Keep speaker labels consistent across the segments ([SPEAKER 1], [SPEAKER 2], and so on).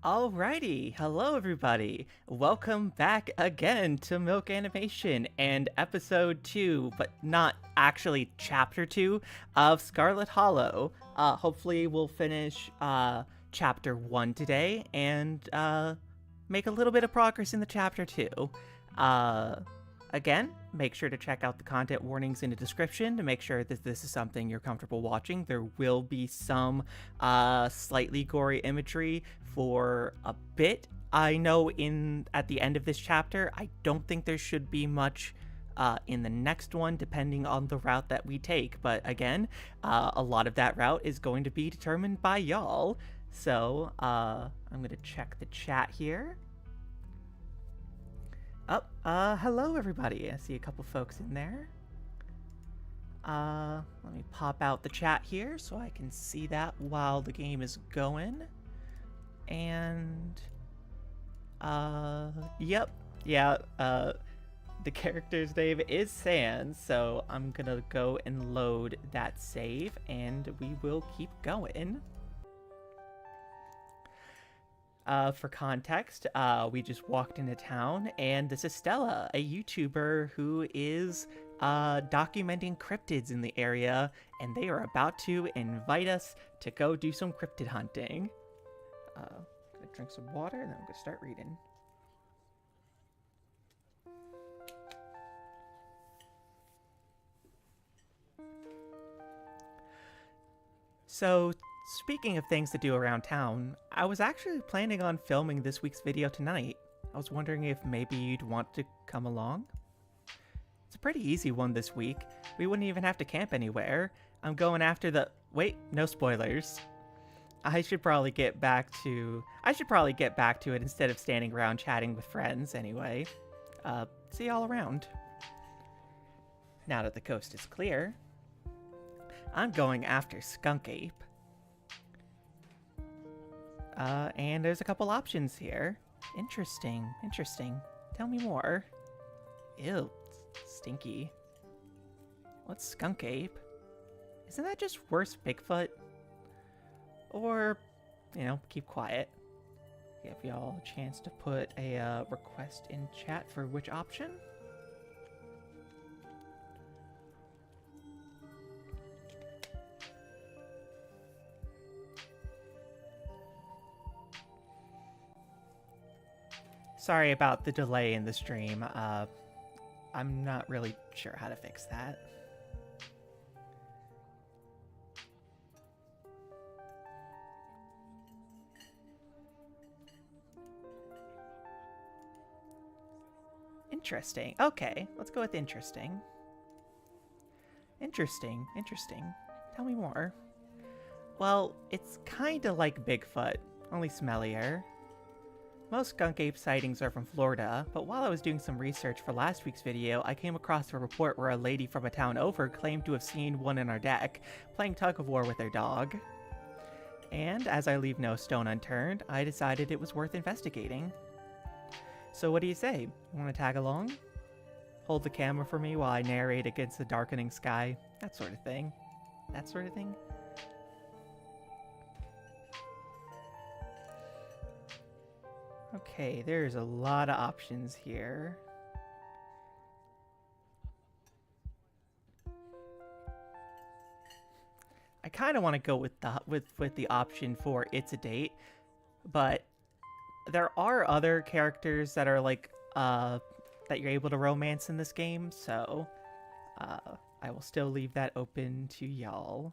[SPEAKER 1] Alrighty, hello everybody. Welcome back again to Milk Animation and episode 2, but not actually chapter 2 of Scarlet Hollow. Hopefully we'll finish chapter 1 today and make a little bit of progress in the chapter 2. Again, make sure to check out the content warnings in the description to make sure that this is something you're comfortable watching. There will be some slightly gory imagery for a bit. I know at the end of this chapter, I don't think there should be much in the next one, depending on the route that we take. But again, a lot of that route is going to be determined by y'all. So I'm going to check the chat here. Hello everybody. I see a couple folks in there. Let me pop out the chat here so I can see that while the game is going. And, yep. Yeah, the character's name is Sans, so I'm gonna go and load that save, and we will keep going. For context, we just walked into town, and this is Stella, a YouTuber who is documenting cryptids in the area, and they are about to invite us to go do some cryptid hunting. Gonna drink some water, and then I'm gonna start reading. So, speaking of things to do around town, I was actually planning on filming this week's video tonight. I was wondering if maybe you'd want to come along? It's a pretty easy one this week. We wouldn't even have to camp anywhere. I'm going after the... Wait, no spoilers. I should probably get back to it instead of standing around chatting with friends anyway. See y'all around. Now that the coast is clear, I'm going after Skunk Ape. And there's a couple options here. Interesting. Tell me more. Ew, stinky. What's Skunk Ape? Isn't that just worse Bigfoot? Or, keep quiet. Give y'all a chance to put a request in chat for which option. Sorry about the delay in the stream. I'm not really sure how to fix that. Interesting. Okay, let's go with interesting. Interesting. Tell me more. Well, it's kinda like Bigfoot, only smellier. Most skunk ape sightings are from Florida, but while I was doing some research for last week's video, I came across a report where a lady from a town over claimed to have seen one in our deck, playing tug-of-war with her dog. And as I leave no stone unturned, I decided it was worth investigating. So what do you say? Want to tag along? Hold the camera for me while I narrate against the darkening sky? That sort of thing. Okay, there's a lot of options here. I kind of want to go with the option for it's a date, but there are other characters that are like that you're able to romance in this game, so I will still leave that open to y'all.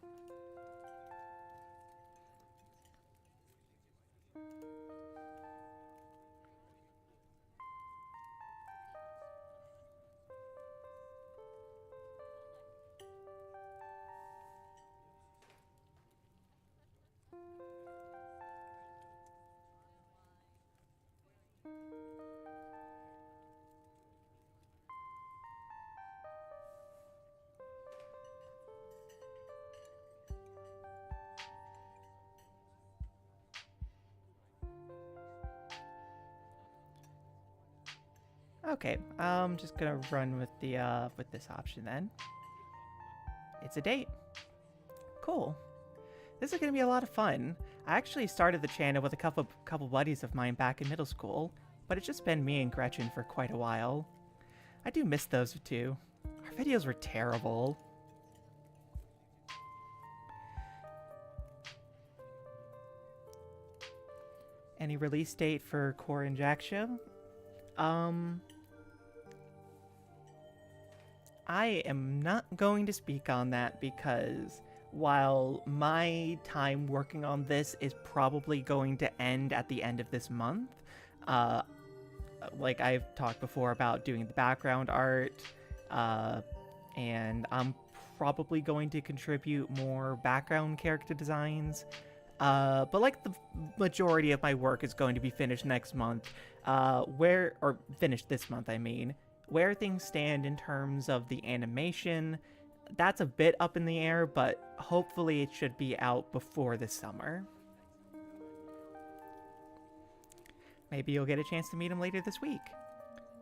[SPEAKER 1] Okay, I'm just gonna run with this option then. It's a date. Cool. This is gonna be a lot of fun. I actually started the channel with a couple buddies of mine back in middle school, but it's just been me and Gretchen for quite a while. I do miss those two. Our videos were terrible. Any release date for Core and Jack show? I am not going to speak on that because while my time working on this is probably going to end at the end of this month, like I've talked before about doing the background art, and I'm probably going to contribute more background character designs. But like the majority of my work is going to be finished next month, or finished this month, I mean. Where things stand in terms of the animation, that's a bit up in the air, but hopefully it should be out before the summer. Maybe you'll get a chance to meet him later this week.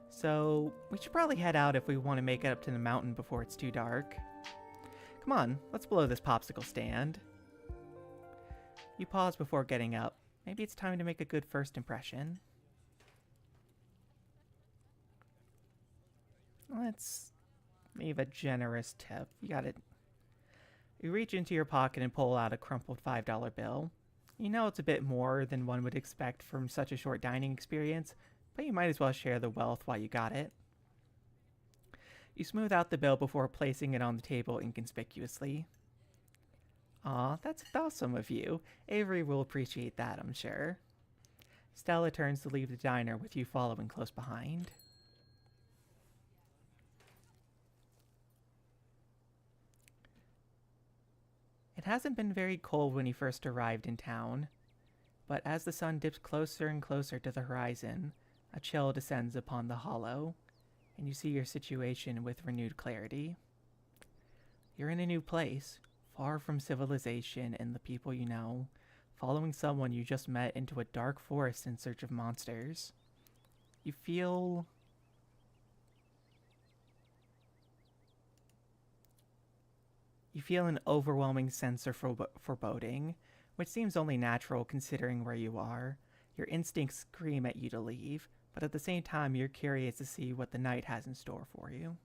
[SPEAKER 1] So, we should probably head out if we want to make it up to the mountain before it's too dark. Come on, let's blow this popsicle stand. You pause before getting up. Maybe it's time to make a good first impression. Let's leave a generous tip. You got it. You reach into your pocket and pull out a crumpled $5 bill. You know it's a bit more than one would expect from such a short dining experience, but you might as well share the wealth while you got it. You smooth out the bill before placing it on the table inconspicuously. Aw, that's awesome of you. Avery will appreciate that, I'm sure. Stella turns to leave the diner with you following close behind. It hasn't been very cold when you first arrived in town, but as the sun dips closer and closer to the horizon, a chill descends upon the hollow, and you see your situation with renewed clarity. You're in a new place, far from civilization and the people you know, following someone you just met into a dark forest in search of monsters. You feel an overwhelming sense of foreboding, which seems only natural considering where you are. Your instincts scream at you to leave, but at the same time you're curious to see what the night has in store for you.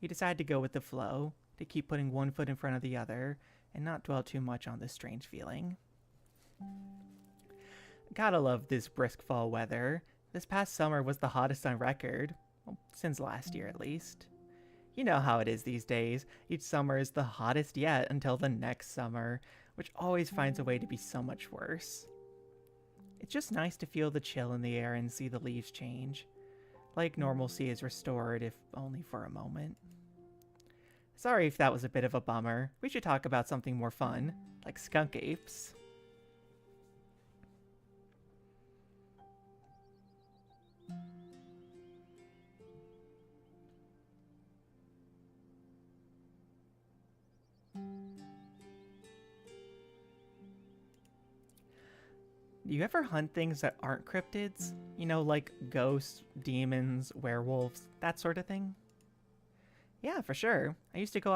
[SPEAKER 1] You decide to go with the flow, to keep putting one foot in front of the other, and not dwell too much on this strange feeling. Gotta love this brisk fall weather. This past summer was the hottest on record, well, since last year at least. You know how it is these days. Each summer is the hottest yet until the next summer, which always finds a way to be so much worse. It's just nice to feel the chill in the air and see the leaves change. Like normalcy is restored, if only for a moment. Sorry if that was a bit of a bummer. We should talk about something more fun, like skunk apes. Do you ever hunt things that aren't cryptids? You know, like ghosts, demons, werewolves, that sort of thing? Yeah, for sure. I used to go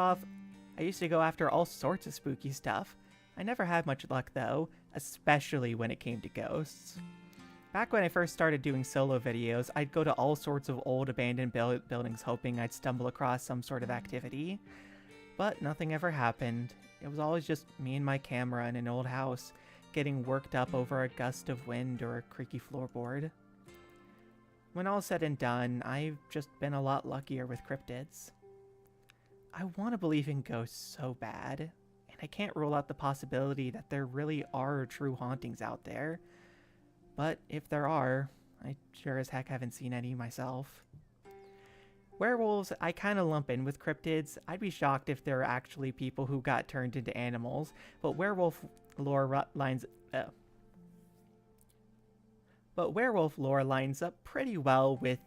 [SPEAKER 1] after all sorts of spooky stuff. I never had much luck though, especially when it came to ghosts. Back when I first started doing solo videos, I'd go to all sorts of old abandoned buildings hoping I'd stumble across some sort of activity. But nothing ever happened. It was always just me and my camera in an old house, getting worked up over a gust of wind or a creaky floorboard. When all's said and done, I've just been a lot luckier with cryptids. I want to believe in ghosts so bad, and I can't rule out the possibility that there really are true hauntings out there. But if there are, I sure as heck haven't seen any myself. Werewolves, I kinda lump in with cryptids. I'd be shocked if there are actually people who got turned into animals, but werewolf lore lines up pretty well with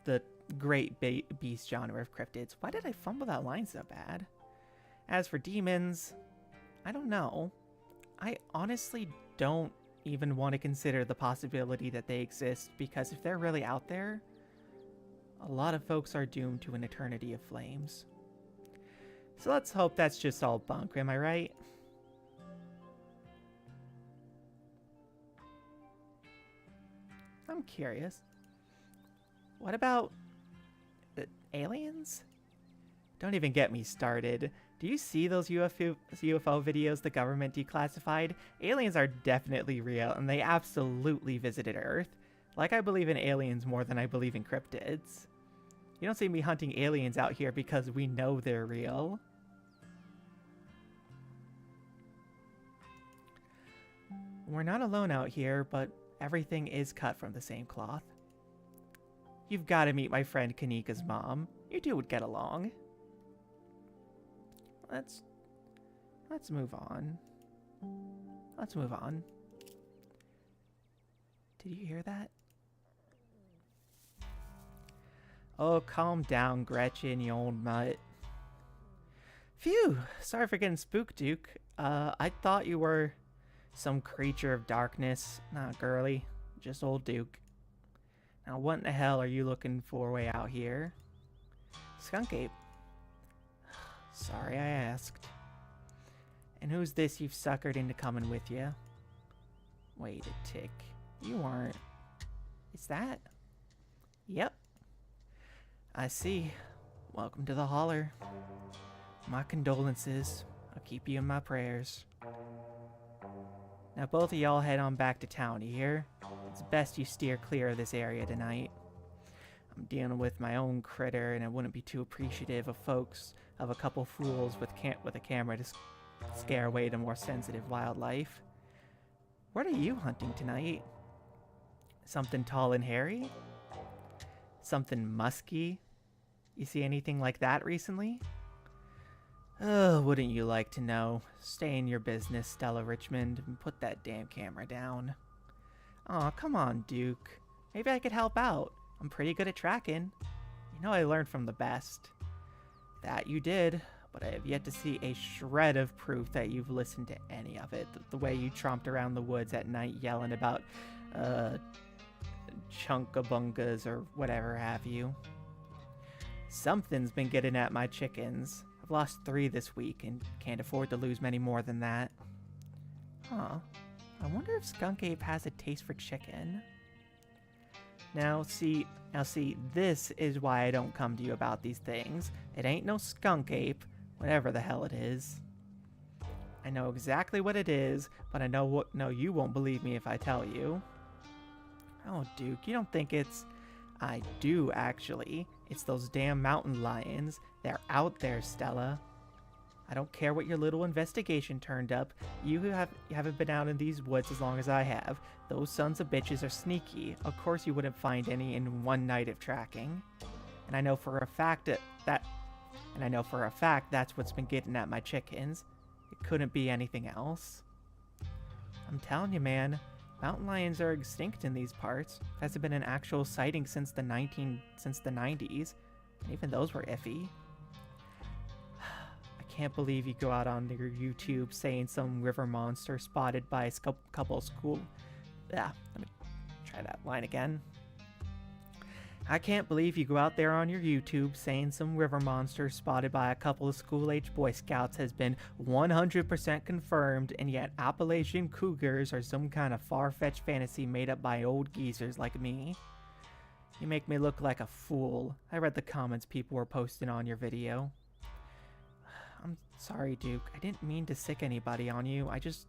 [SPEAKER 1] the great beast genre of cryptids. Why did I fumble that line so bad? As for demons, I don't know. I honestly don't even want to consider the possibility that they exist, because if they're really out there, a lot of folks are doomed to an eternity of flames. So let's hope that's just all bunk, am I right? I'm curious. What about aliens? Don't even get me started. Do you see those UFO videos the government declassified? Aliens are definitely real, and they absolutely visited Earth. Like I believe in aliens more than I believe in cryptids. You don't see me hunting aliens out here because we know they're real. We're not alone out here, but everything is cut from the same cloth. You've got to meet my friend Kanika's mom. You two would get along. Let's move on. Let's move on. Did you hear that? Oh, calm down, Gretchen, you old mutt. Phew! Sorry for getting spooked, Duke. I thought you were some creature of darkness. Nah, girly. Just old Duke. Now, what in the hell are you looking for way out here? Skunk Ape. Sorry I asked. And who's this you've suckered into coming with you? Wait a tick. You aren't. Is that? Yep. I see. Welcome to the holler. My condolences. I'll keep you in my prayers. Now both of y'all head on back to town, you hear? It's best you steer clear of this area tonight. I'm dealing with my own critter, and I wouldn't be too appreciative of a couple fools with a camera to scare away the more sensitive wildlife. What are you hunting tonight? Something tall and hairy? Something musky? You see anything like that recently? Oh, wouldn't you like to know? Stay in your business, Stella Richmond, and put that damn camera down. Aw, come on, Duke. Maybe I could help out. I'm pretty good at tracking. You know I learned from the best. That you did, but I have yet to see a shred of proof that you've listened to any of it. The way you tromped around the woods at night yelling about, chunkabungas or whatever have you. Something's been getting at my chickens. I've lost 3 this week and can't afford to lose many more than that. Huh. I wonder if Skunk Ape has a taste for chicken. Now see, this is why I don't come to you about these things. It ain't no Skunk Ape, whatever the hell it is. I know exactly what it is, but I know you won't believe me if I tell you. Oh, Duke, you don't think it's... I do, actually. It's those damn mountain lions. They're out there, Stella. I don't care what your little investigation turned up. You haven't been out in these woods as long as I have. Those sons of bitches are sneaky. Of course you wouldn't find any in one night of tracking. And I know for a fact that's what's been getting at my chickens. It couldn't be anything else. I'm telling you, man. Mountain lions are extinct in these parts. Hasn't been an actual sighting since the 90s, and even those were iffy. I can't believe you go out on your YouTube saying some river monster spotted by a couple of school... Yeah, let me try that line again. I can't believe you go out there on your YouTube saying some river monster spotted by a couple of school-age Boy Scouts has been 100% confirmed, and yet Appalachian cougars are some kind of far-fetched fantasy made up by old geezers like me. You make me look like a fool. I read the comments people were posting on your video. I'm sorry, Duke. I didn't mean to sick anybody on you. I just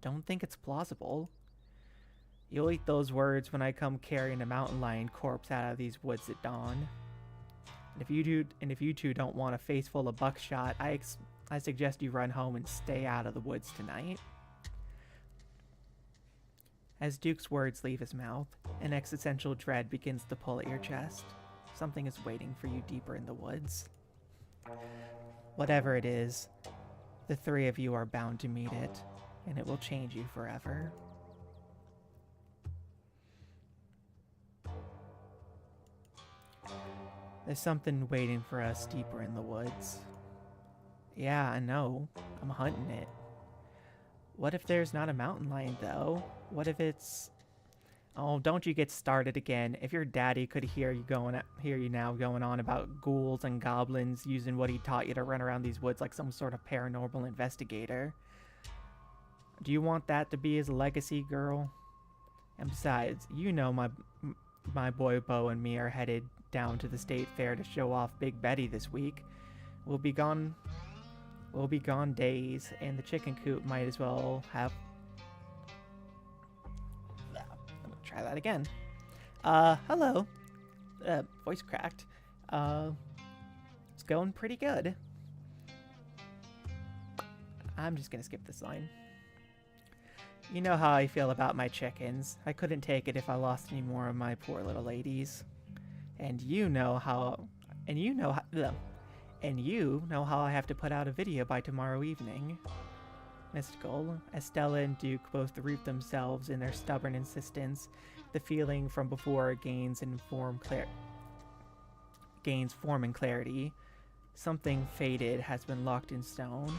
[SPEAKER 1] don't think it's plausible. You'll eat those words when I come carrying a mountain lion corpse out of these woods at dawn. And if you two don't want a face full of buckshot, I suggest you run home and stay out of the woods tonight. As Duke's words leave his mouth, an existential dread begins to pull at your chest. Something is waiting for you deeper in the woods. Whatever it is, the 3 of you are bound to meet it, and it will change you forever. There's something waiting for us deeper in the woods. Yeah, I know. I'm hunting it. What if there's not a mountain lion, though? What if it's... Oh, don't you get started again. If your daddy could hear you now going on about ghouls and goblins using what he taught you to run around these woods like some sort of paranormal investigator. Do you want that to be his legacy, girl? And besides, my boy Bo and me are headed down to the state fair to show off Big Betty this week. We'll be gone days, and the chicken coop might as well have... I'm gonna try that again. Hello. Voice cracked. It's going pretty good. I'm just gonna skip this line. You know how I feel about my chickens. I couldn't take it if I lost any more of my poor little ladies. And you know how I have to put out a video by tomorrow evening. Mystical, Estella and Duke both root themselves in their stubborn insistence. The feeling from before gains form and clarity. Something fated has been locked in stone.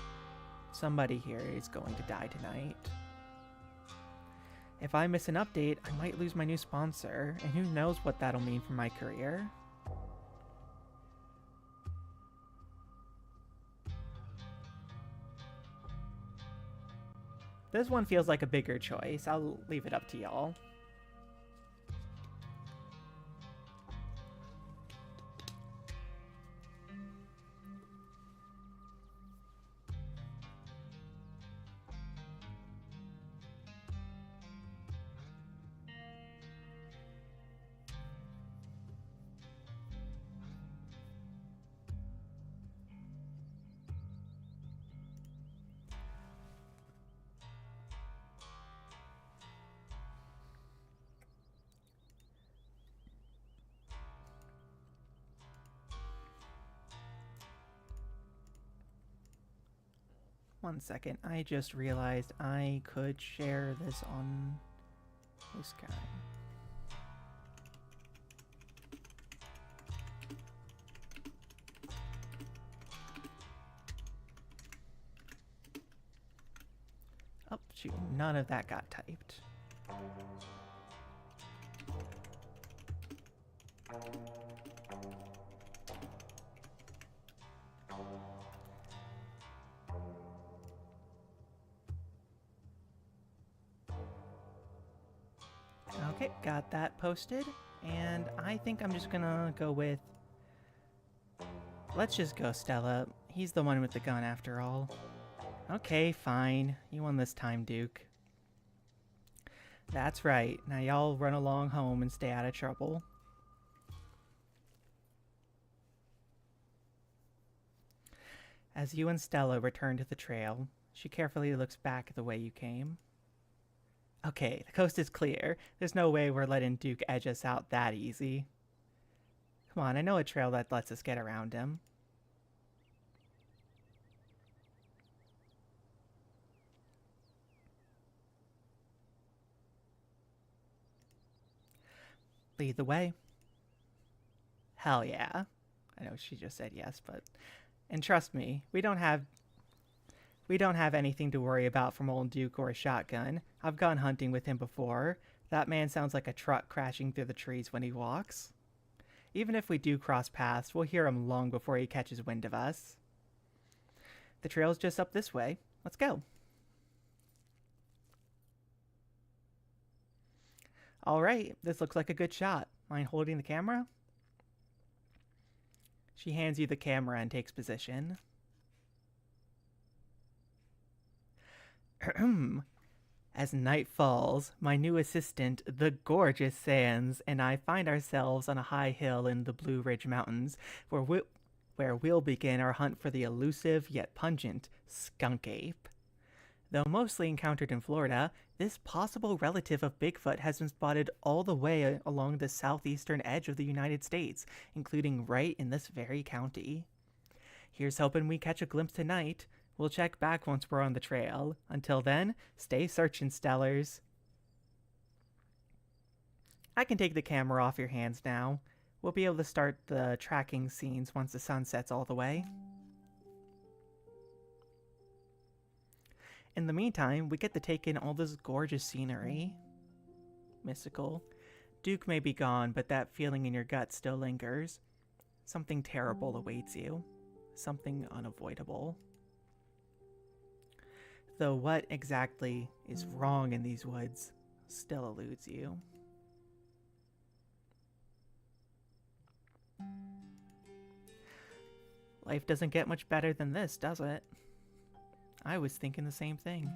[SPEAKER 1] Somebody here is going to die tonight. If I miss an update, I might lose my new sponsor, and who knows what that'll mean for my career. This one feels like a bigger choice. I'll leave it up to y'all. One second, I just realized I could share this on this guy. Oh, shoot, none of that got typed. Okay, got that posted, and I think I'm just gonna go with... Let's just go Stella. He's the one with the gun after all. Okay, fine. You won this time, Duke. That's right. Now y'all run along home and stay out of trouble. As you and Stella return to the trail, she carefully looks back at the way you came. Okay, the coast is clear. There's no way we're letting Duke edge us out that easy. Come on, I know a trail that lets us get around him. Lead the way. Hell yeah. I know she just said yes, but... And trust me, we don't have anything to worry about from old Duke or a shotgun. I've gone hunting with him before. That man sounds like a truck crashing through the trees when he walks. Even if we do cross paths, we'll hear him long before he catches wind of us. The trail's just up this way. Let's go. Alright, this looks like a good shot. Mind holding the camera? She hands you the camera and takes position. As night falls, my new assistant, the gorgeous Sans, and I find ourselves on a high hill in the Blue Ridge Mountains, where we'll begin our hunt for the elusive yet pungent skunk ape. Though mostly encountered in Florida, this possible relative of Bigfoot has been spotted all the way along the southeastern edge of the United States, including right in this very county. Here's hoping we catch a glimpse tonight. We'll check back once we're on the trail. Until then, stay searching, Stellars. I can take the camera off your hands now. We'll be able to start the tracking scenes once the sun sets all the way. In the meantime, we get to take in all this gorgeous scenery. Mystical. Duke may be gone, but that feeling in your gut still lingers. Something terrible awaits you. Something unavoidable. Though what exactly is wrong in these woods, still eludes you. Life doesn't get much better than this, does it? I was thinking the same thing.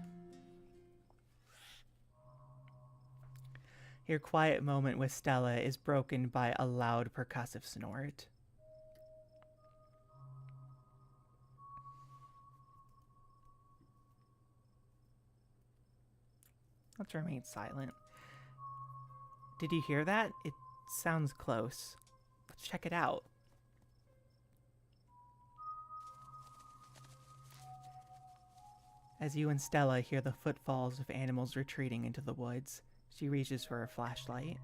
[SPEAKER 1] Your quiet moment with Stella is broken by a loud percussive snort. Let's remain silent. Did you hear that? It sounds close. Let's check it out. As you and Stella hear the footfalls of animals retreating into the woods, she reaches for her flashlight.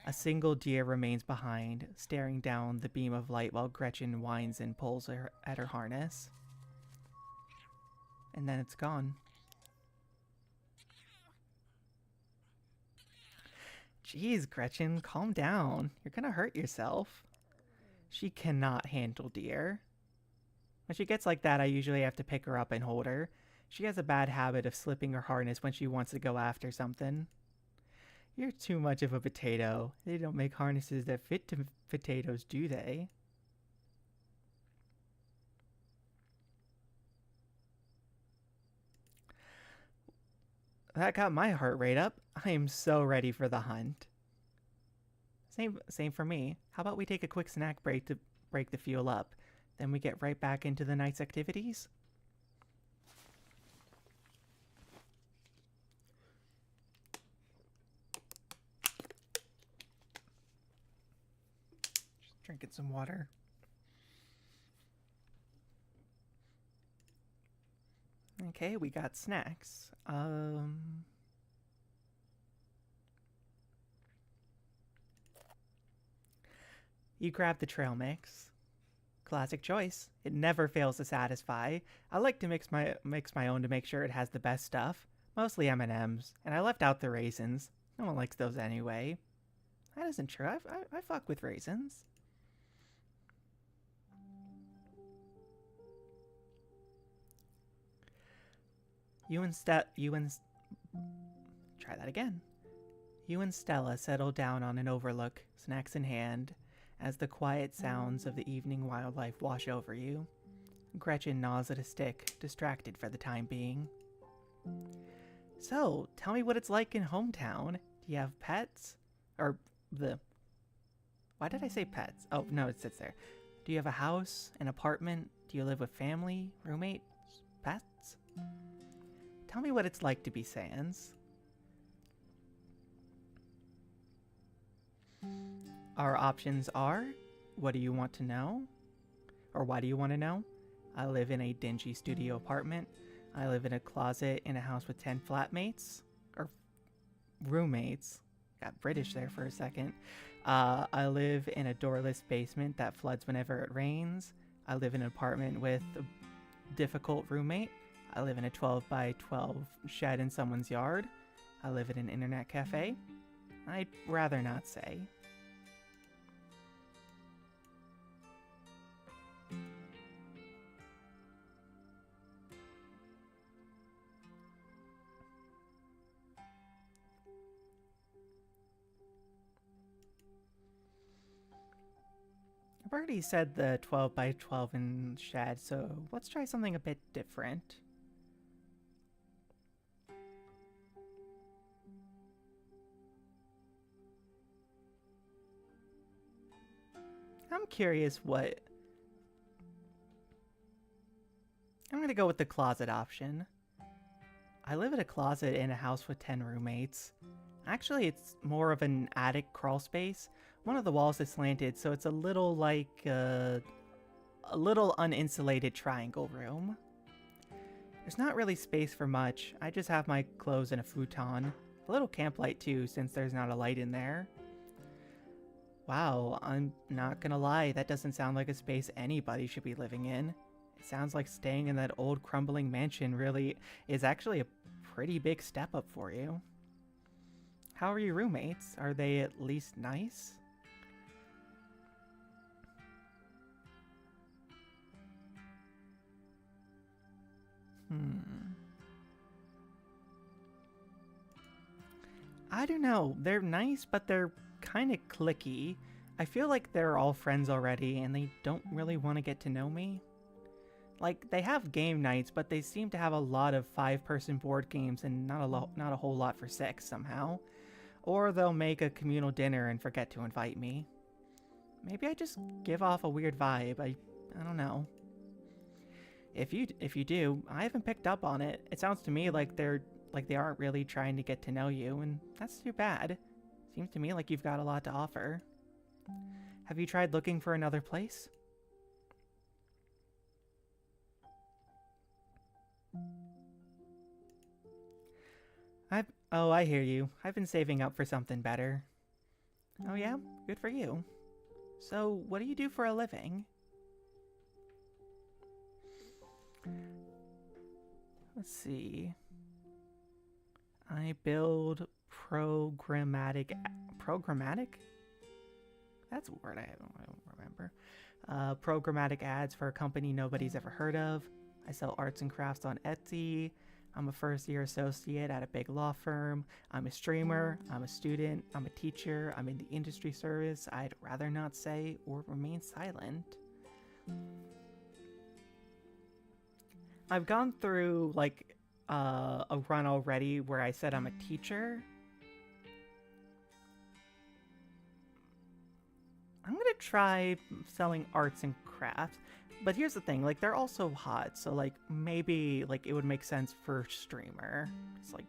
[SPEAKER 1] A single deer remains behind, staring down the beam of light while Gretchen whines and pulls at her harness. And then it's gone. Jeez, Gretchen, calm down. You're gonna hurt yourself. She cannot handle deer. When she gets like that, I usually have to pick her up and hold her. She has a bad habit of slipping her harness when she wants to go after something. You're too much of a potato. They don't make harnesses that fit to potatoes, do they? That got my heart rate up. I am so ready for the hunt. Same for me. How about we take a quick snack break to break the fuel up? Then we get right back into the night's activities? Just drinking some water. Okay, we got snacks. You grab the trail mix. Classic choice. It never fails to satisfy. I like to mix my own to make sure it has the best stuff. Mostly M&Ms, and I left out the raisins. No one likes those anyway. That isn't true. I fuck with raisins. Try that again. You and Stella settle down on an overlook, snacks in hand, as the quiet sounds of the evening wildlife wash over you. Gretchen gnaws at a stick, distracted for the time being. So, tell me what it's like in hometown. Do you have pets? Why did I say pets? Oh, no, it sits there. Do you have a house, an apartment? Do you live with family, roommates, pets? Tell me what it's like to be Sans. Our options are, what do you want to know? Or why do you want to know? I live in a dingy studio apartment. I live in a closet in a house with 10 flatmates. Or roommates. Got British there for a second. I live in a doorless basement that floods whenever it rains. I live in an apartment with a difficult roommate. I live in a 12 by 12 shed in someone's yard. I live in an internet cafe. I'd rather not say. I've already said the 12 by 12 in shed, so let's try something a bit different. I'm curious what... I'm gonna go with the closet option. I live in a closet in a house with 10 roommates. Actually, it's more of an attic crawl space. One of the walls is slanted, so it's a little like a little uninsulated triangle room. There's not really space for much. I just have my clothes and a futon. A little camp light too, since there's not a light in there. Wow, I'm not gonna lie, that doesn't sound like a space anybody should be living in. It sounds like staying in that old crumbling mansion really is actually a pretty big step up for you. How are your roommates? Are they at least nice? I don't know. They're nice, but they're kind of cliquey. I feel like they're all friends already, and they don't really want to get to know me. Like, they have game nights, but they seem to have a lot of 5-person board games and not a whole lot for 6 somehow. Or they'll make a communal dinner and forget to invite me. Maybe I just give off a weird vibe. I don't know. If you do, I haven't picked up on it. It sounds to me like they aren't really trying to get to know you, and that's too bad. Seems to me like you've got a lot to offer. Have you tried looking for another place? Oh, I hear you. I've been saving up for something better. Oh yeah? Good for you. So, what do you do for a living? Let's see. I build programmatic... Programmatic? That's a word I don't remember. Programmatic ads for a company nobody's ever heard of. I sell arts and crafts on Etsy. I'm a first-year associate at a big law firm. I'm a streamer. I'm a student. I'm a teacher. I'm in the industry service. I'd rather not say or remain silent. I've gone through, like, a run already where I said I'm a teacher. I'm gonna try selling arts and crafts. But here's the thing, like, they're also hot, so, like, maybe, like, it would make sense for streamer. It's like...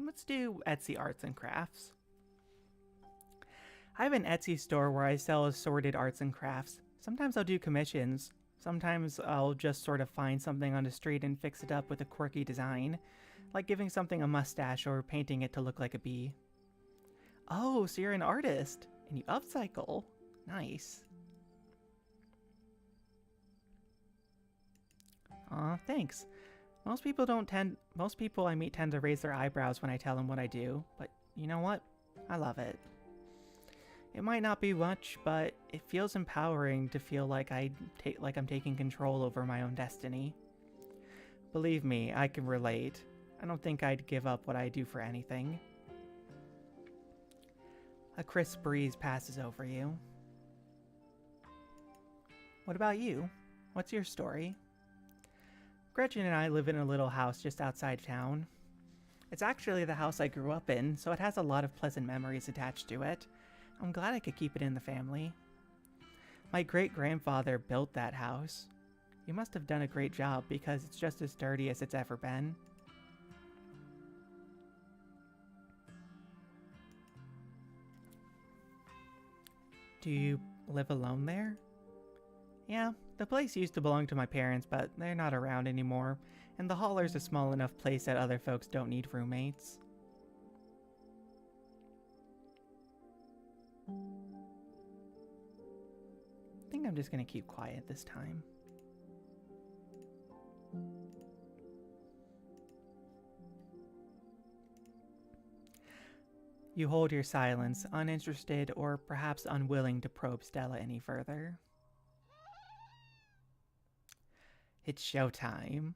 [SPEAKER 1] Let's do Etsy arts and crafts. I have an Etsy store where I sell assorted arts and crafts. Sometimes I'll do commissions. Sometimes I'll just sort of find something on the street and fix it up with a quirky design, like giving something a mustache or painting it to look like a bee. Oh, so you're an artist, and you upcycle. Nice. Aw, thanks. Most people I meet tend to raise their eyebrows when I tell them what I do, but you know what? I love it. It might not be much, but it feels empowering to feel like I'm taking control over my own destiny. Believe me, I can relate. I don't think I'd give up what I do for anything. A crisp breeze passes over you. What about you? What's your story? Gretchen and I live in a little house just outside town. It's actually the house I grew up in, so it has a lot of pleasant memories attached to it. I'm glad I could keep it in the family. My great-grandfather built that house. He must have done a great job because it's just as sturdy as it's ever been. Do you live alone there? Yeah, the place used to belong to my parents, but they're not around anymore, and the Holler's a small enough place that other folks don't need roommates. I think I'm just gonna keep quiet this time. You hold your silence, uninterested or perhaps unwilling to probe Stella any further. It's showtime.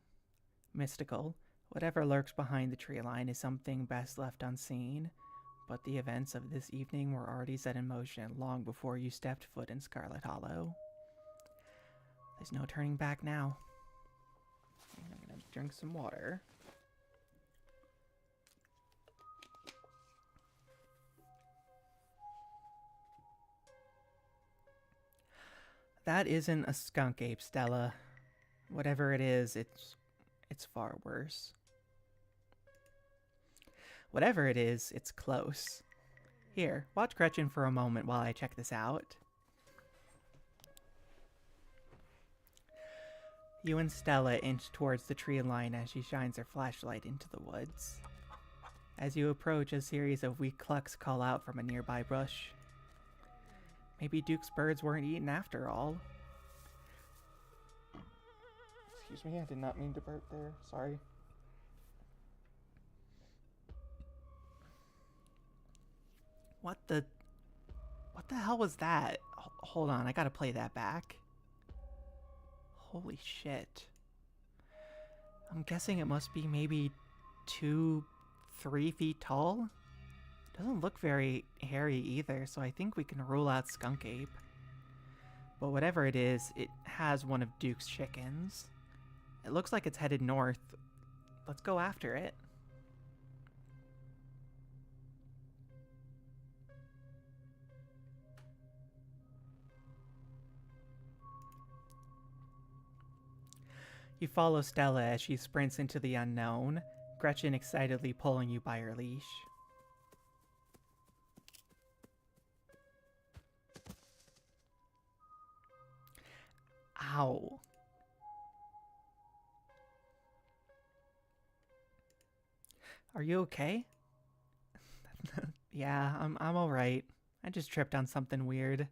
[SPEAKER 1] Mystical, whatever lurks behind the tree line is something best left unseen. But the events of this evening were already set in motion long before you stepped foot in Scarlet Hollow. There's no turning back now. I'm gonna drink some water. That isn't a skunk ape, Stella. Whatever it is, it's far worse. Whatever it is, it's close. Here, watch Gretchen for a moment while I check this out. You and Stella inch towards the tree line as she shines her flashlight into the woods. As you approach, a series of weak clucks call out from a nearby bush. Maybe Duke's birds weren't eaten after all. Excuse me, I did not mean to burp there. Sorry. What the hell was that? Hold on, I gotta play that back. Holy shit. I'm guessing it must be maybe 2-3 feet tall? Doesn't look very hairy either, so I think we can rule out Skunk Ape. But whatever it is, it has one of Duke's chickens. It looks like it's headed north. Let's go after it. You follow Stella as she sprints into the unknown, Gretchen excitedly pulling you by her leash. Ow. Are you okay? Yeah, I'm alright. I just tripped on something weird.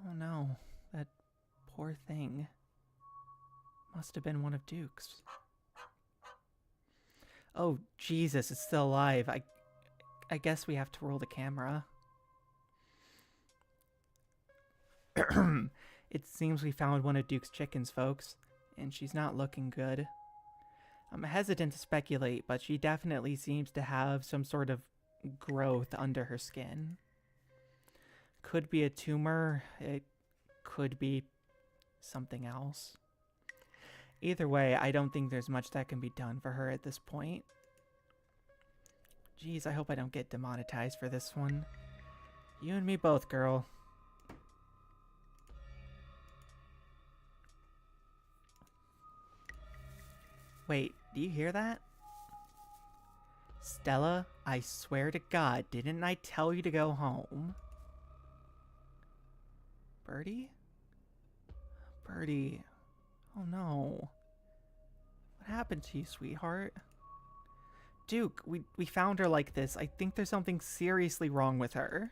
[SPEAKER 1] Oh no, that poor thing. Must have been one of Duke's. Oh, Jesus, it's still alive. I guess we have to roll the camera. It seems we found one of Duke's chickens, folks, and she's not looking good. I'm hesitant to speculate, but she definitely seems to have some sort of growth under her skin. Could be a tumor, it could be something else. Either way, I don't think there's much that can be done for her at this point. Jeez, I hope I don't get demonetized for this one. You and me both, girl. Wait, do you hear that? Stella, I swear to God, didn't I tell you to go home? Birdie? Birdie. Oh no. What happened to you, sweetheart? Duke, we found her like this. I think there's something seriously wrong with her.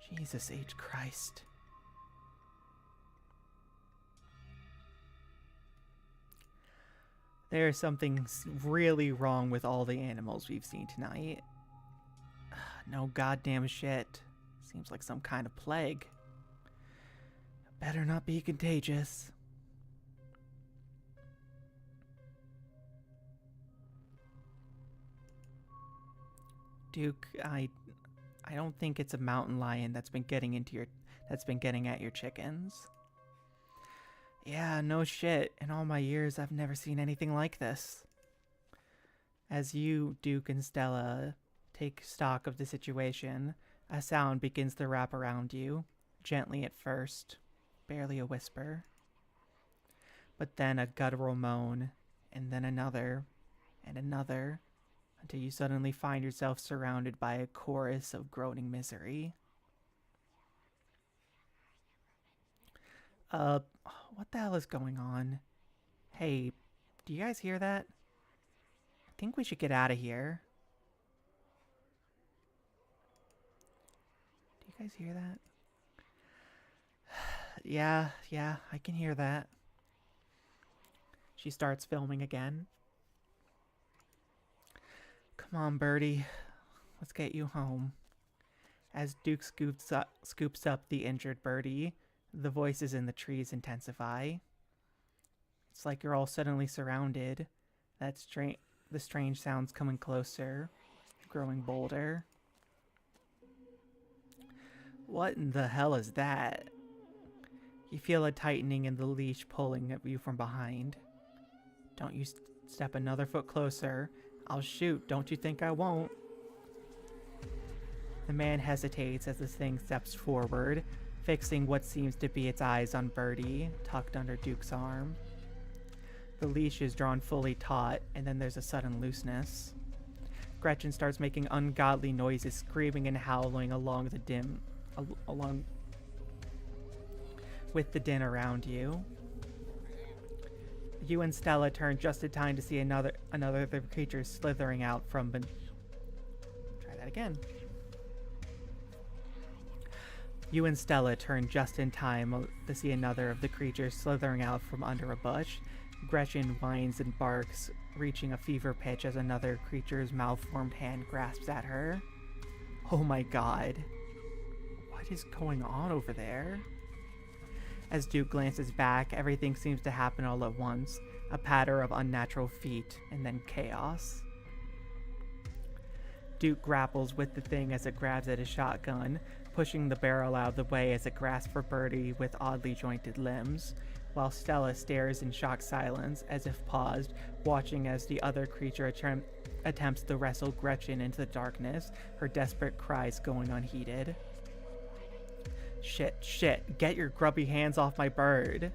[SPEAKER 1] Jesus H. Christ. There's something really wrong with all the animals we've seen tonight. No goddamn shit. Seems like some kind of plague. Better not be contagious. Duke, I don't think it's a mountain lion that's been getting at your chickens. Yeah, no shit. In all my years, I've never seen anything like this. As you, Duke, and Stella take stock of the situation, a sound begins to wrap around you, gently at first, barely a whisper. But then a guttural moan, and then another, and another, until you suddenly find yourself surrounded by a chorus of groaning misery. What the hell is going on? Hey, do you guys hear that? I think we should get out of here. Do you guys hear that? Yeah, I can hear that. She starts filming again. Come on, Birdie. Let's get you home. As Duke scoops up the injured Birdie, the voices in the trees intensify. It's like you're all suddenly surrounded. The strange sounds coming closer, growing bolder. What in the hell is that? You feel a tightening in the leash pulling at you from behind. Don't you step another foot closer. I'll shoot, don't you think I won't? The man hesitates as the thing steps forward, fixing what seems to be its eyes on Birdie, tucked under Duke's arm. The leash is drawn fully taut, and then there's a sudden looseness. Gretchen starts making ungodly noises, screaming and howling along with the din around you. You and Stella turn just in time to see another of the creatures slithering out from Try that again. You and Stella turn just in time to see another of the creatures slithering out from under a bush. Gretchen whines and barks, reaching a fever pitch as another creature's malformed hand grasps at her. Oh my god. What is going on over there? As Duke glances back, everything seems to happen all at once. A patter of unnatural feet, and then chaos. Duke grapples with the thing as it grabs at his shotgun, pushing the barrel out of the way as it grasps for Birdie with oddly jointed limbs, while Stella stares in shocked silence, as if paused, watching as the other creature attempts to wrestle Gretchen into the darkness, her desperate cries going unheeded. Shit, shit, get your grubby hands off my bird.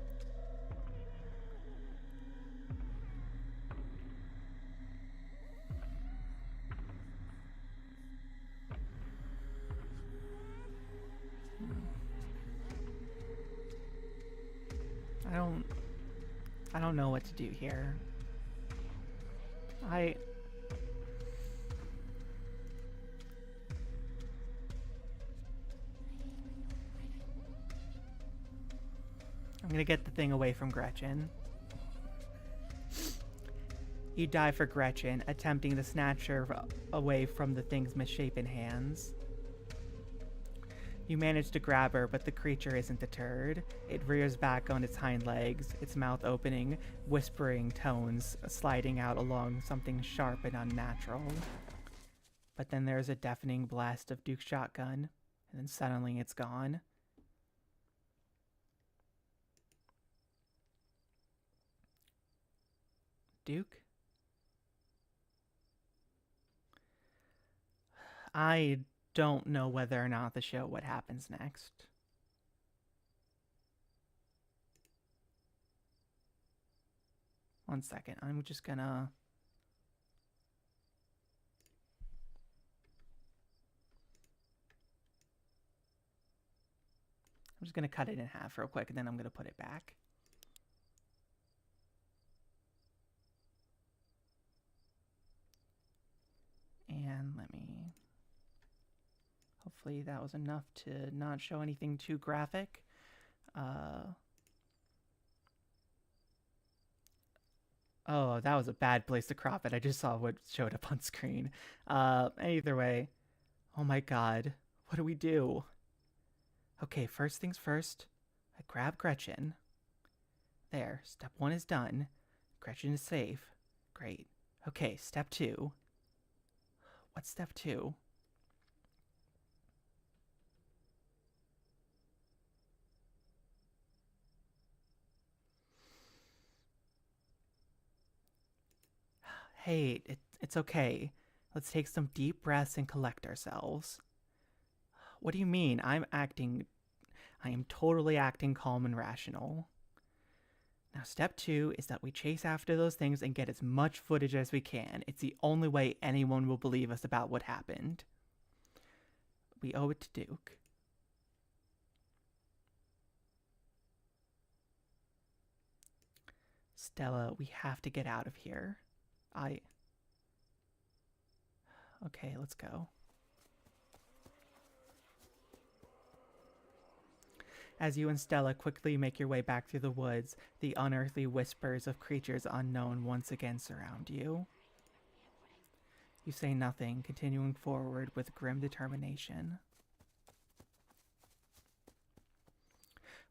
[SPEAKER 1] I don't know what to do here. I'm gonna get the thing away from Gretchen. You dive for Gretchen, attempting to snatch her away from the thing's misshapen hands. You manage to grab her, but the creature isn't deterred. It rears back on its hind legs, its mouth opening, whispering tones sliding out along something sharp and unnatural. But then there's a deafening blast of Duke's shotgun, and then suddenly it's gone. Duke? I don't know whether or not to show what happens next. One second, I'm just gonna... cut it in half real quick, and then I'm gonna put it back. And let me... Hopefully that was enough to not show anything too graphic. Oh, that was a bad place to crop it. I just saw what showed up on screen. Either way. Oh my god. What do we do? Okay, first things first. I grab Gretchen. There, step 1 is done. Gretchen is safe. Great. Okay, step 2. What's step 2? Hey, it's okay. Let's take some deep breaths and collect ourselves. What do you mean? I am totally acting calm and rational. Now, step 2 is that we chase after those things and get as much footage as we can. It's the only way anyone will believe us about what happened. We owe it to Duke. Stella, we have to get out of here. Okay, let's go. As you and Stella quickly make your way back through the woods, the unearthly whispers of creatures unknown once again surround you. You say nothing, continuing forward with grim determination.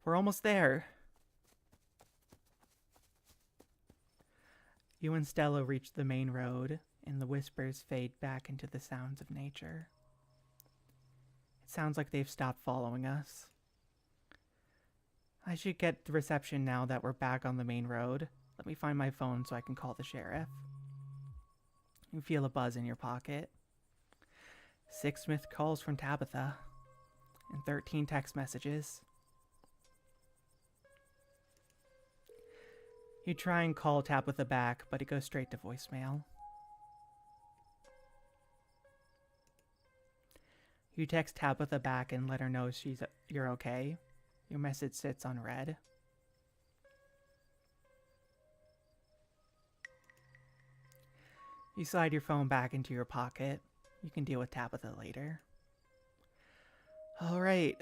[SPEAKER 1] We're almost there. You and Stella reach the main road, and the whispers fade back into the sounds of nature. It sounds like they've stopped following us. I should get the reception now that we're back on the main road. Let me find my phone so I can call the sheriff. You feel a buzz in your pocket. 6 missed calls from Tabitha, and 13 text messages. You try and call Tabitha back, but it goes straight to voicemail. You text Tabitha back and let her know you're okay. Your message sits unread. You slide your phone back into your pocket. You can deal with Tabitha later. Alright,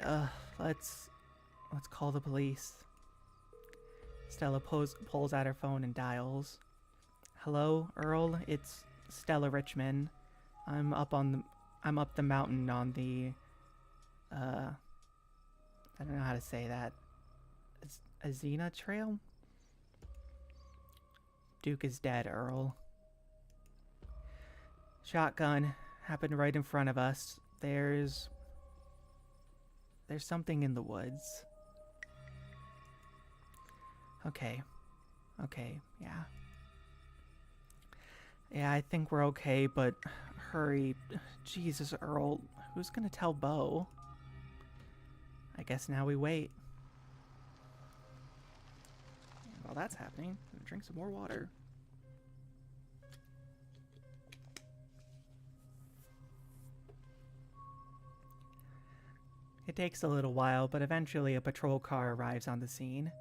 [SPEAKER 1] let's call the police. Stella pulls out her phone and dials. Hello, Earl, it's Stella Richmond. I'm up on I'm up the mountain on the, I don't know how to say that. Azina Trail? Duke is dead, Earl. Shotgun happened right in front of us. There's something in the woods. Okay. Okay, yeah. Yeah, I think we're okay, but hurry. Jesus, Earl. Who's gonna tell Bo? I guess now we wait. And while that's happening, I'm gonna drink some more water. It takes a little while, but eventually a patrol car arrives on the scene.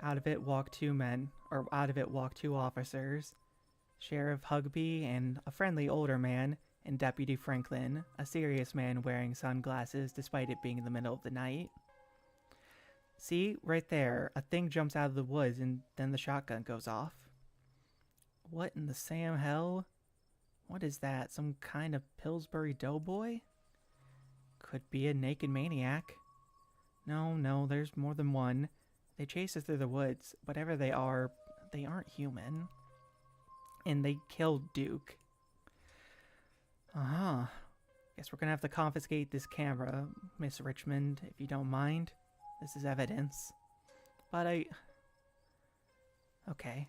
[SPEAKER 1] Out of it walk two officers, Sheriff Hugby and a friendly older man, and Deputy Franklin, a serious man wearing sunglasses despite it being in the middle of the night. See, right there, a thing jumps out of the woods and then the shotgun goes off. What in the Sam hell? What is that, some kind of Pillsbury Doughboy? Could be a naked maniac. No, there's more than one. They chase us through the woods. Whatever they aren't human. And they killed Duke. Guess we're gonna have to confiscate this camera, Miss Richmond, if you don't mind. This is evidence. But okay.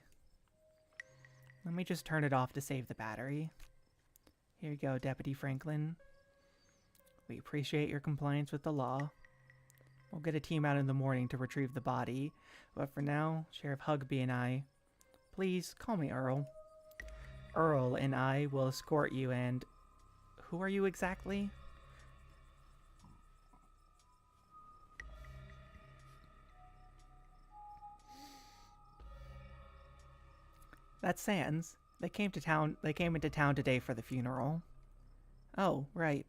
[SPEAKER 1] Let me just turn it off to save the battery. Here you go, Deputy Franklin. We appreciate your compliance with the law. We'll get a team out in the morning to retrieve the body, but for now, Sheriff Hugby and I... Please, call me Earl. Earl and I will escort you and... Who are you exactly? That's Sans. They came into town today for the funeral. Oh, right.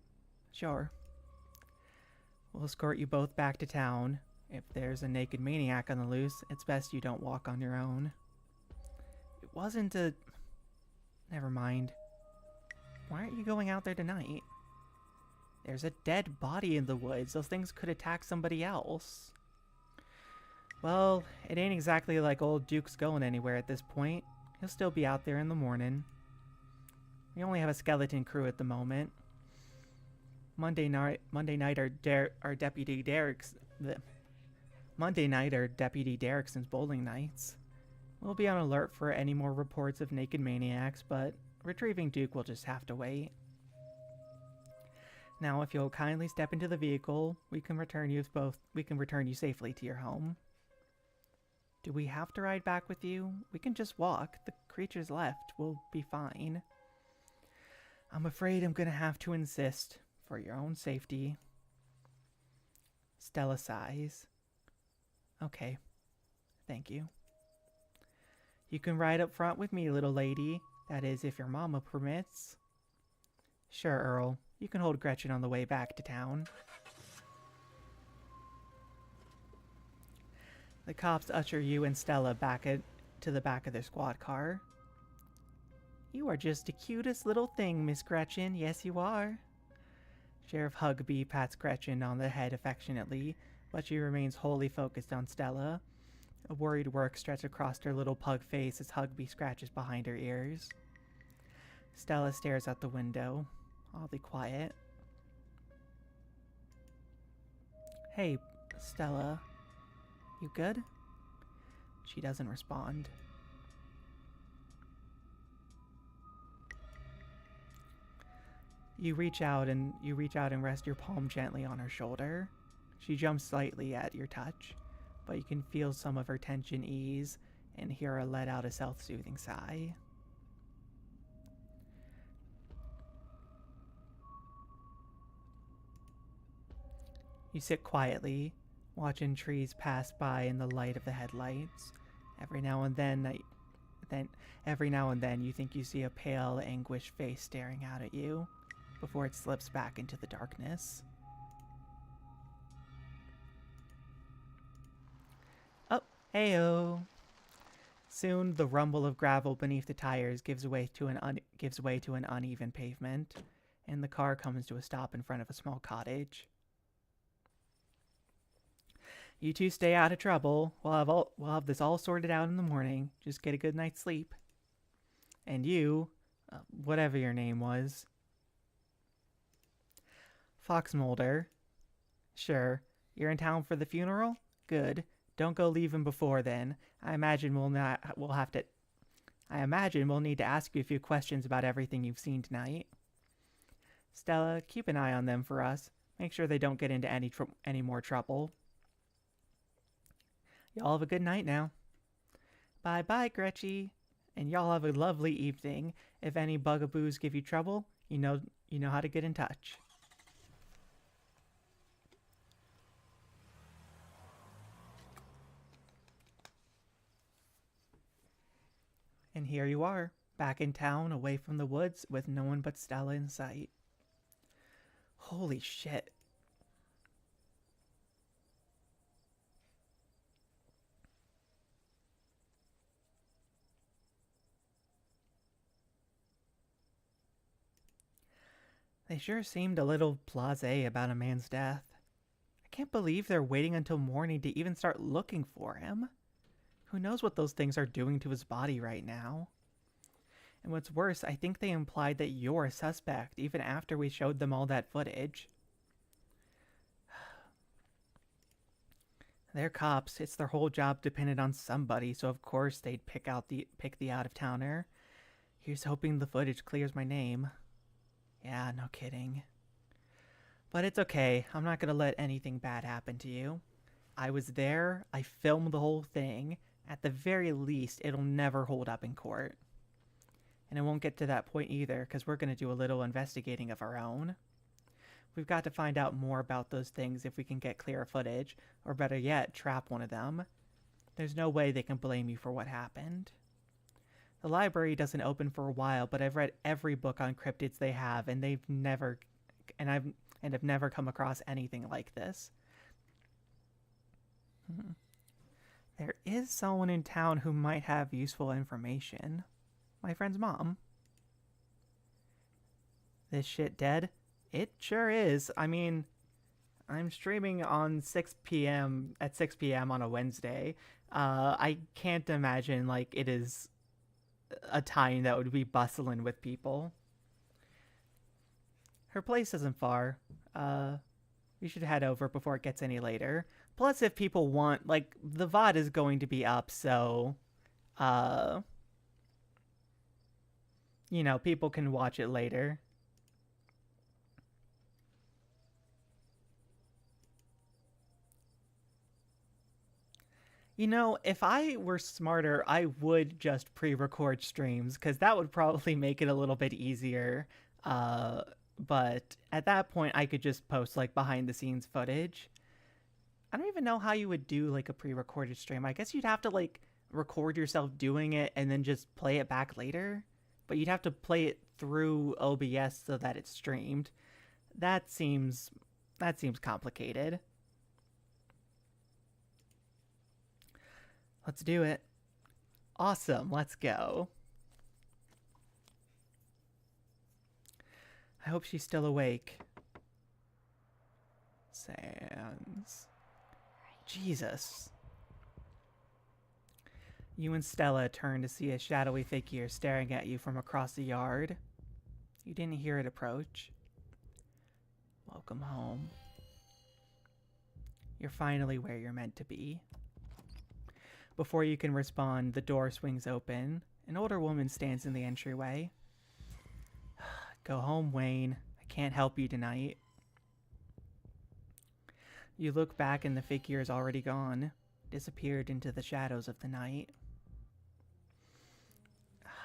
[SPEAKER 1] Sure. We'll escort you both back to town. If there's a naked maniac on the loose, it's best you don't walk on your own. It wasn't a... Never mind. Why aren't you going out there tonight? There's a dead body in the woods. Those things could attack somebody else. Well, it ain't exactly like old Duke's going anywhere at this point. He'll still be out there in the morning. We only have a skeleton crew at the moment. Monday night are Deputy Derrickson's bowling nights. We'll be on alert for any more reports of naked maniacs, but retrieving Duke will just have to wait. Now, if you'll kindly step into the vehicle, we can return you safely to your home. Do we have to ride back with you? We can just walk. The creature's left. We'll be fine. I'm afraid I'm gonna have to insist. For your own safety. Stella sighs. Okay. Thank you. You can ride up front with me, little lady. That is, if your mama permits. Sure, Earl. You can hold Gretchen on the way back to town. The cops usher you and Stella to the back of their squad car. You are just the cutest little thing, Miss Gretchen. Yes, you are. Sheriff Hugby pats Gretchen on the head affectionately, but she remains wholly focused on Stella. A worried work stretches across her little pug face as Hugby scratches behind her ears. Stella stares out the window, oddly quiet. Hey, Stella. You good? She doesn't respond. You reach out and rest your palm gently on her shoulder. She jumps slightly at your touch, but you can feel some of her tension ease and hear her let out a self-soothing sigh. You sit quietly, watching trees pass by in the light of the headlights. Every now and then you think you see a pale, anguished face staring out at you, before it slips back into the darkness. Oh, heyo! Soon, the rumble of gravel beneath the tires gives way to an uneven pavement, and the car comes to a stop in front of a small cottage. You two stay out of trouble. We'll have this all sorted out in the morning. Just get a good night's sleep. And you, whatever your name was, Foxmolder. Sure, you're in town for the funeral? Good. Don't go leaving before then. I imagine we'll need to ask you a few questions about everything you've seen tonight. Stella, keep an eye on them for us. Make sure they don't get into any more trouble. Y'all have a good night now. Bye-bye, Gretchy. And y'all have a lovely evening. If any bugaboos give you trouble, you know how to get in touch. And here you are, back in town, away from the woods, with no one but Stella in sight. Holy shit. They sure seemed a little blasé about a man's death. I can't believe they're waiting until morning to even start looking for him. Who knows what those things are doing to his body right now? And what's worse, I think they implied that you're a suspect, even after we showed them all that footage. They're cops. It's their whole job depended on somebody, so of course they'd pick the out-of-towner. Here's hoping the footage clears my name. Yeah, no kidding. But it's okay. I'm not gonna let anything bad happen to you. I was there. I filmed the whole thing. At the very least, it'll never hold up in court. And it won't get to that point either, because we're going to do a little investigating of our own. We've got to find out more about those things if we can get clear footage, or better yet, trap one of them. There's no way they can blame you for what happened. The library doesn't open for a while, but I've read every book on cryptids they have, and I've never come across anything like this. There is someone in town who might have useful information. My friend's mom. This shit dead? It sure is. I mean, I'm streaming on 6 p.m. at 6 p.m. on a Wednesday. I can't imagine like it is a time that would be bustling with people. Her place isn't far. We should head over before it gets any later. Plus, if people want, like, the VOD is going to be up, so, you know, people can watch it later. You know, if I were smarter, I would just pre-record streams, because that would probably make it a little bit easier. But at that point, I could just post, like, behind-the-scenes footage. I don't even know how you would do, like, a pre-recorded stream. I guess you'd have to, like, record yourself doing it and then just play it back later. But you'd have to play it through OBS so that it's streamed. That seems complicated. Let's do it. Awesome, let's go. I hope she's still awake. Sans. Jesus. You and Stella turn to see a shadowy figure staring at you from across the yard. You didn't hear it approach. Welcome home. You're finally where you're meant to be. Before you can respond, the door swings open. An older woman stands in the entryway. Go home, Wayne. I can't help you tonight. You look back and the figure is already gone, disappeared into the shadows of the night.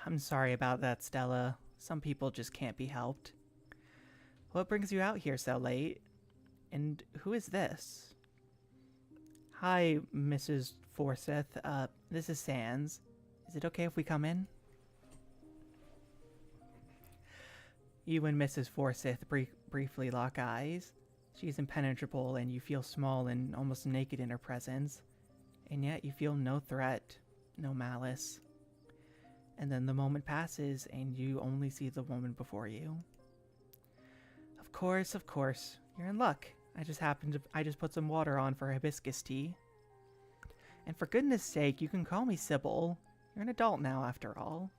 [SPEAKER 1] I'm sorry about that, Stella. Some people just can't be helped. What brings you out here so late? And who is this? Hi, Mrs. Forsyth. This is Sans. Is it okay if we come in? You and Mrs. Forsyth briefly lock eyes. She's impenetrable, and you feel small and almost naked in her presence. And yet you feel no threat, no malice. And then the moment passes, and you only see the woman before you. Of course, of course. You're in luck. I just put some water on for hibiscus tea. And for goodness sake, you can call me Sybil. You're an adult now, after all.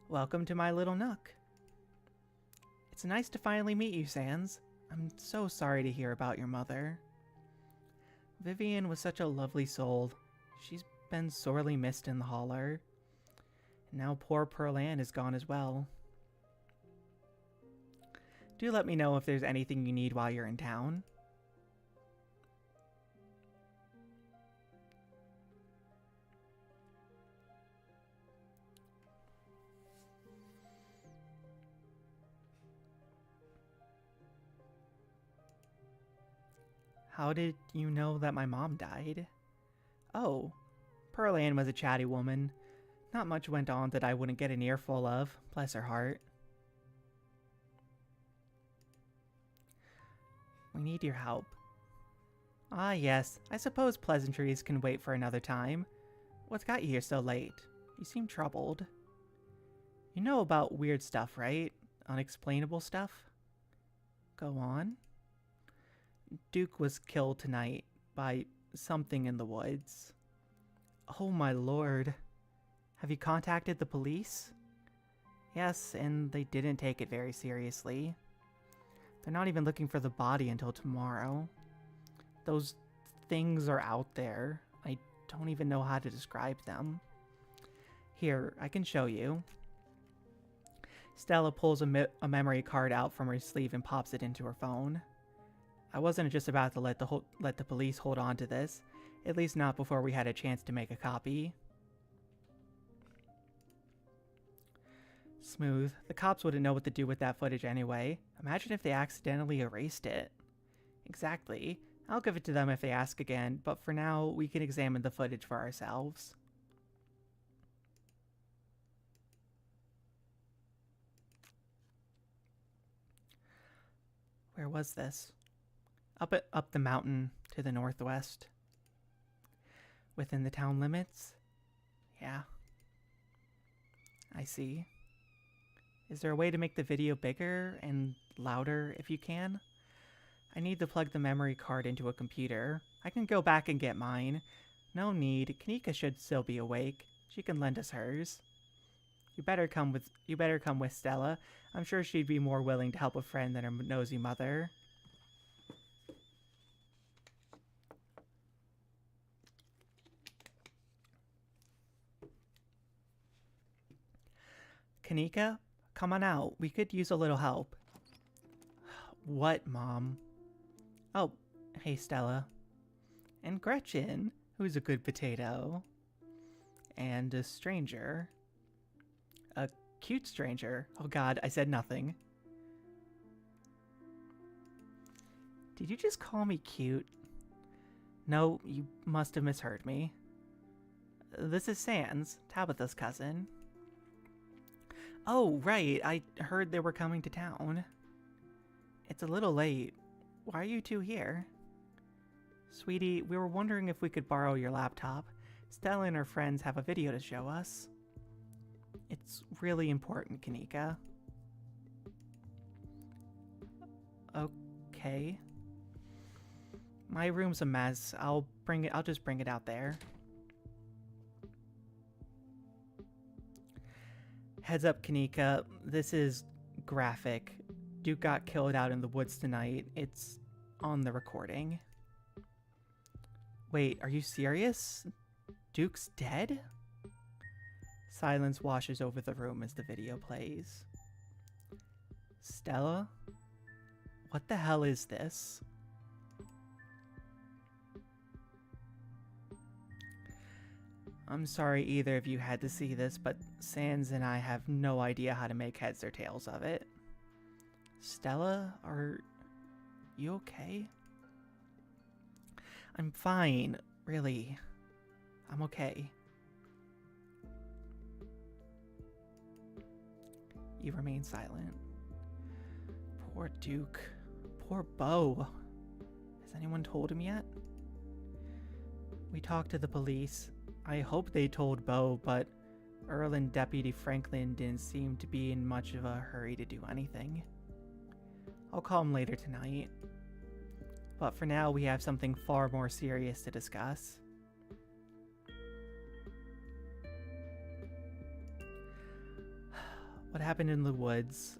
[SPEAKER 1] Welcome to my little nook. It's nice to finally meet you, Sans. I'm so sorry to hear about your mother. Vivian was such a lovely soul. She's been sorely missed in the holler. And now poor Pearl Ann is gone as well. Do let me know if there's anything you need while you're in town. How did you know that my mom died? Oh, Pearl Ann was a chatty woman. Not much went on that I wouldn't get an earful of, bless her heart. We need your help. Ah yes, I suppose pleasantries can wait for another time. What's got you here so late? You seem troubled. You know about weird stuff, right? Unexplainable stuff? Go on. Duke was killed tonight by something in the woods. Oh my lord. Have you contacted the police? Yes, and they didn't take it very seriously. They're not even looking for the body until tomorrow. Those things are out there. I don't even know how to describe them. Here, I can show you. Stella pulls a memory card out from her sleeve and pops it into her phone. I wasn't just about to let the police hold on to this, at least not before we had a chance to make a copy. Smooth. The cops wouldn't know what to do with that footage anyway. Imagine if they accidentally erased it. Exactly. I'll give it to them if they ask again, but for now, we can examine the footage for ourselves. Where was this? Up the mountain to the northwest. Within the town limits? Yeah. I see. Is there a way to make the video bigger and louder if you can? I need to plug the memory card into a computer. I can go back and get mine. No need. Kanika should still be awake. She can lend us hers. You better come with Stella. I'm sure she'd be more willing to help a friend than her nosy mother. Kanika, come on out. We could use a little help. What, Mom? Oh, hey, Stella. And Gretchen, who's a good potato. And a stranger. A cute stranger. Oh god, I said nothing. Did you just call me cute? No, you must have misheard me. This is Sans, Tabitha's cousin. Oh, right, I heard they were coming to town. It's a little late. Why are you two here? Sweetie, we were wondering if we could borrow your laptop. Stella and her friends have a video to show us. It's really important, Kanika. Okay. My room's a mess. I'll just bring it out there. Heads up, Kanika. This is graphic. Duke got killed out in the woods tonight. It's on the recording. Wait, are you serious? Duke's dead? Silence washes over the room as the video plays. Stella? What the hell is this? I'm sorry either of you had to see this, but Sans and I have no idea how to make heads or tails of it. Stella, are you okay? I'm fine, really. I'm okay. You remain silent. Poor Duke. Poor Beau. Has anyone told him yet? We talked to the police. I hope they told Beau, but Earl and Deputy Franklin didn't seem to be in much of a hurry to do anything. I'll call him later tonight. But for now, we have something far more serious to discuss. What happened in the woods?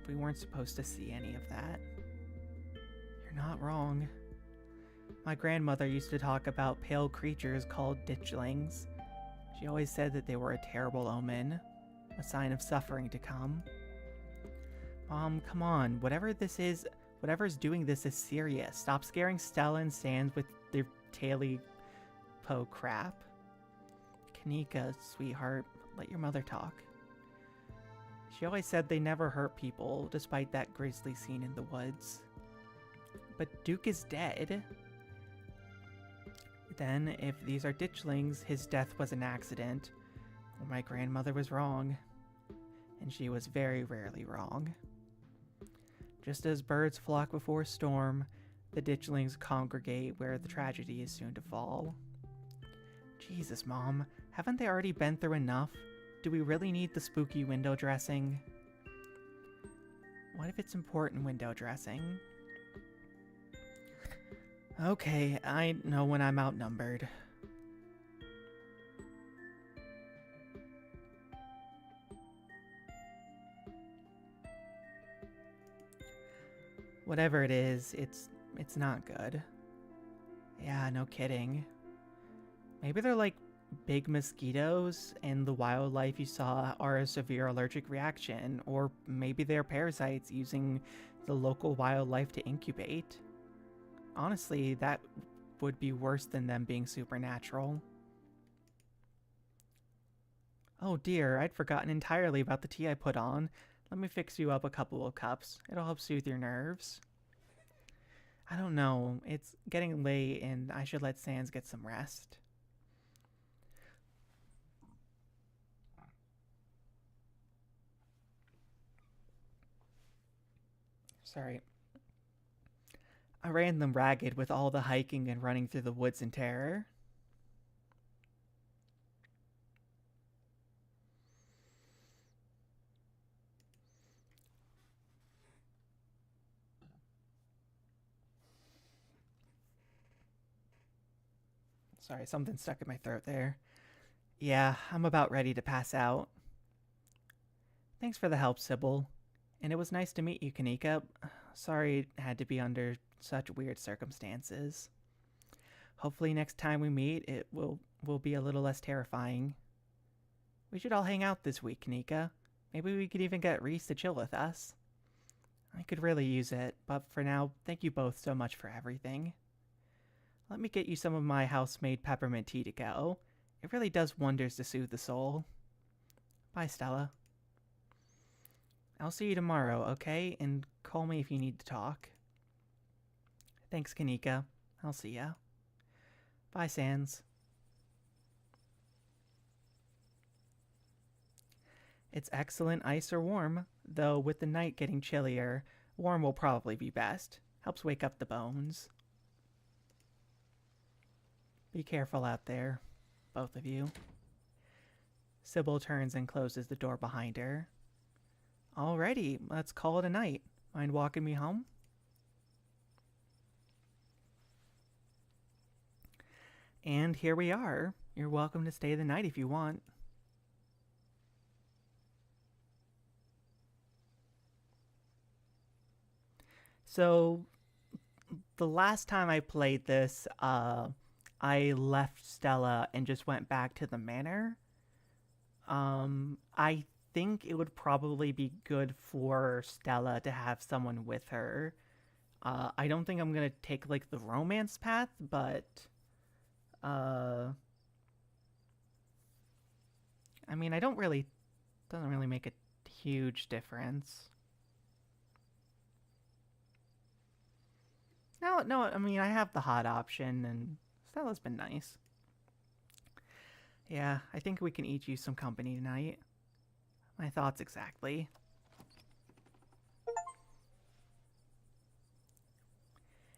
[SPEAKER 1] We weren't supposed to see any of that. You're not wrong. My grandmother used to talk about pale creatures called ditchlings. She always said that they were a terrible omen, a sign of suffering to come. Mom, come on, whatever's doing this is serious. Stop scaring Stella and Sans with their taily po crap. Kanika, sweetheart, let your mother talk. She always said they never hurt people, despite that grisly scene in the woods. But Duke is dead. Then, if these are ditchlings, his death was an accident, or my grandmother was wrong. And she was very rarely wrong. Just as birds flock before a storm, the ditchlings congregate where the tragedy is soon to fall. Jesus, Mom, haven't they already been through enough? Do we really need the spooky window dressing? What if it's important window dressing? Okay, I know when I'm outnumbered. Whatever it is, it's not good. Yeah, no kidding. Maybe they're like big mosquitoes and the wildlife you saw are a severe allergic reaction, or maybe they're parasites using the local wildlife to incubate. Honestly, that would be worse than them being supernatural. Oh dear, I'd forgotten entirely about the tea I put on. Let me fix you up a couple of cups. It'll help soothe your nerves. I don't know, it's getting late and I should let Sans get some rest. Sorry. I ran them ragged with all the hiking and running through the woods in terror. Sorry, something stuck in my throat there. Yeah, I'm about ready to pass out. Thanks for the help, Sybil. And it was nice to meet you, Kanika. Sorry it had to be under such weird circumstances. Hopefully next time we meet, it will be a little less terrifying. We should all hang out this week, Kanika. Maybe we could even get Reese to chill with us. I could really use it, but for now, thank you both so much for everything. Let me get you some of my house-made peppermint tea to go. It really does wonders to soothe the soul. Bye, Stella. I'll see you tomorrow, okay? And call me if you need to talk. Thanks, Kanika. I'll see ya. Bye, Sans. It's excellent ice or warm, though with the night getting chillier, warm will probably be best. Helps wake up the bones. Be careful out there, both of you. Sybil turns and closes the door behind her. Alrighty, let's call it a night. Mind walking me home? And here we are. You're welcome to stay the night if you want. So, the last time I played this, I left Stella and just went back to the manor. I think it would probably be good for Stella to have someone with her. I don't think I'm gonna take like the romance path, but I mean, doesn't really make a huge difference. No, I mean, I have the hot option, and Stella's been nice. Yeah, I think we can each use some company tonight. My thoughts exactly.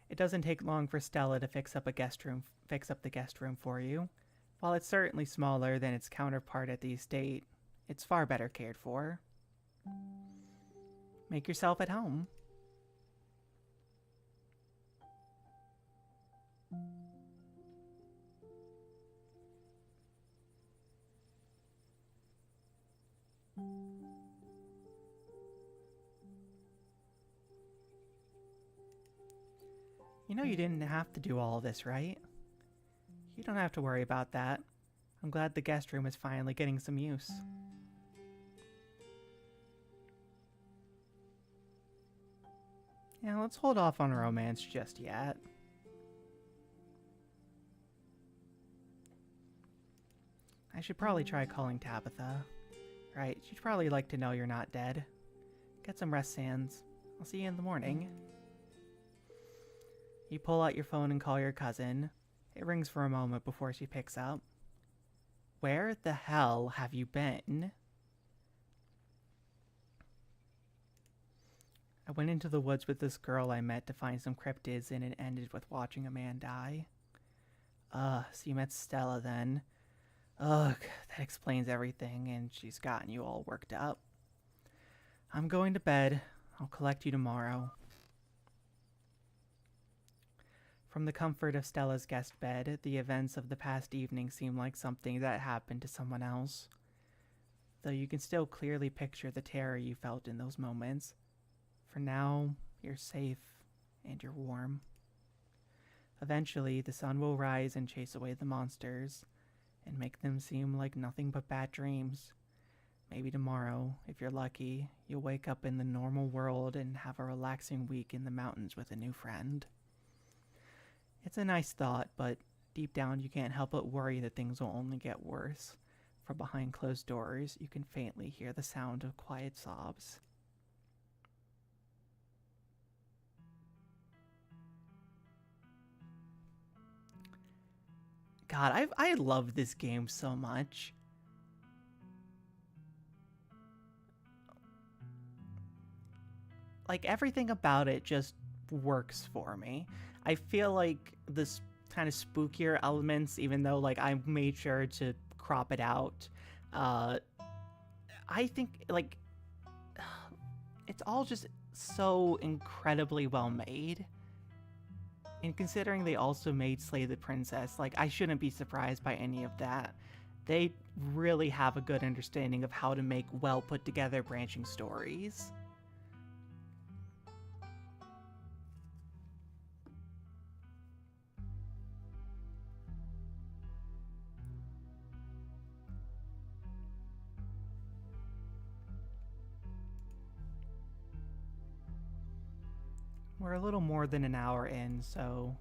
[SPEAKER 1] It doesn't take long for Stella to fix up the guest room for you. While it's certainly smaller than its counterpart at the estate, It's far better cared for. Make yourself at home. You know you didn't have to do all this, right? You don't have to worry about that. I'm glad the guest room is finally getting some use. Yeah, let's hold off on romance just yet. I should probably try calling Tabitha. Right, she'd probably like to know you're not dead. Get some rest, Sans. I'll see you in the morning. You pull out your phone and call your cousin. It rings for a moment before she picks up. Where the hell have you been? I went into the woods with this girl I met to find some cryptids, and it ended with watching a man die. So you met Stella then. Ugh, that explains everything, and she's gotten you all worked up. I'm going to bed. I'll collect you tomorrow. From the comfort of Stella's guest bed, the events of the past evening seem like something that happened to someone else. Though you can still clearly picture the terror you felt in those moments. For now, you're safe and you're warm. Eventually, the sun will rise and chase away the monsters, and make them seem like nothing but bad dreams. Maybe tomorrow, if you're lucky, you'll wake up in the normal world and have a relaxing week in the mountains with a new friend. It's a nice thought, but deep down you can't help but worry that things will only get worse. From behind closed doors, you can faintly hear the sound of quiet sobs. God, I love this game so much. Like, everything about it just works for me. I feel like this kind of spookier elements, even though, like, I made sure to crop it out, I think, like, it's all just so incredibly well made. And considering they also made Slay the Princess, like, I shouldn't be surprised by any of that. They really have a good understanding of how to make well put together branching stories. We're a little more than an hour in, so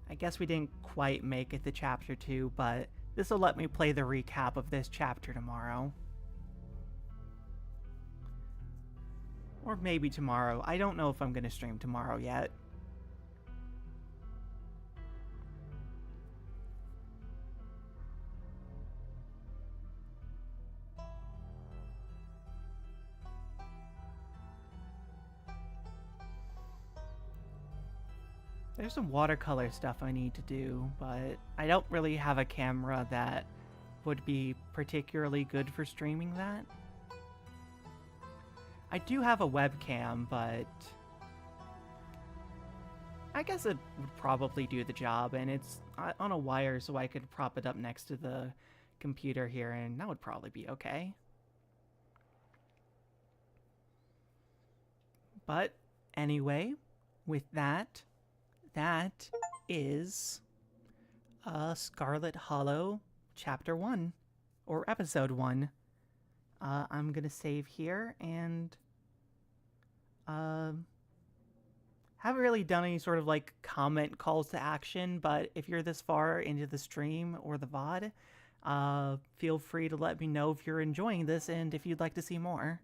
[SPEAKER 1] I guess we didn't quite make it to chapter 2, but this will let me play the recap of this chapter tomorrow. Or maybe tomorrow. I don't know if I'm going to stream tomorrow yet. There's some watercolor stuff I need to do, but I don't really have a camera that would be particularly good for streaming that. I do have a webcam, but I guess it would probably do the job, and it's on a wire, so I could prop it up next to the computer here, and that would probably be okay. But anyway, with that is Scarlet Hollow Chapter 1, or Episode 1. I'm gonna save here, and haven't really done any sort of like comment calls to action, but if you're this far into the stream or the VOD, feel free to let me know if you're enjoying this and if you'd like to see more.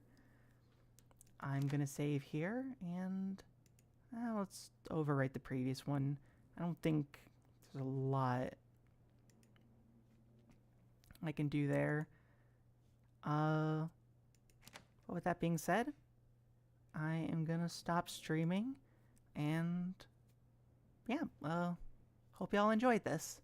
[SPEAKER 1] I'm gonna save here, and let's overwrite the previous one. I don't think there's a lot I can do there. With that being said, I am gonna stop streaming, and yeah, hope y'all enjoyed this.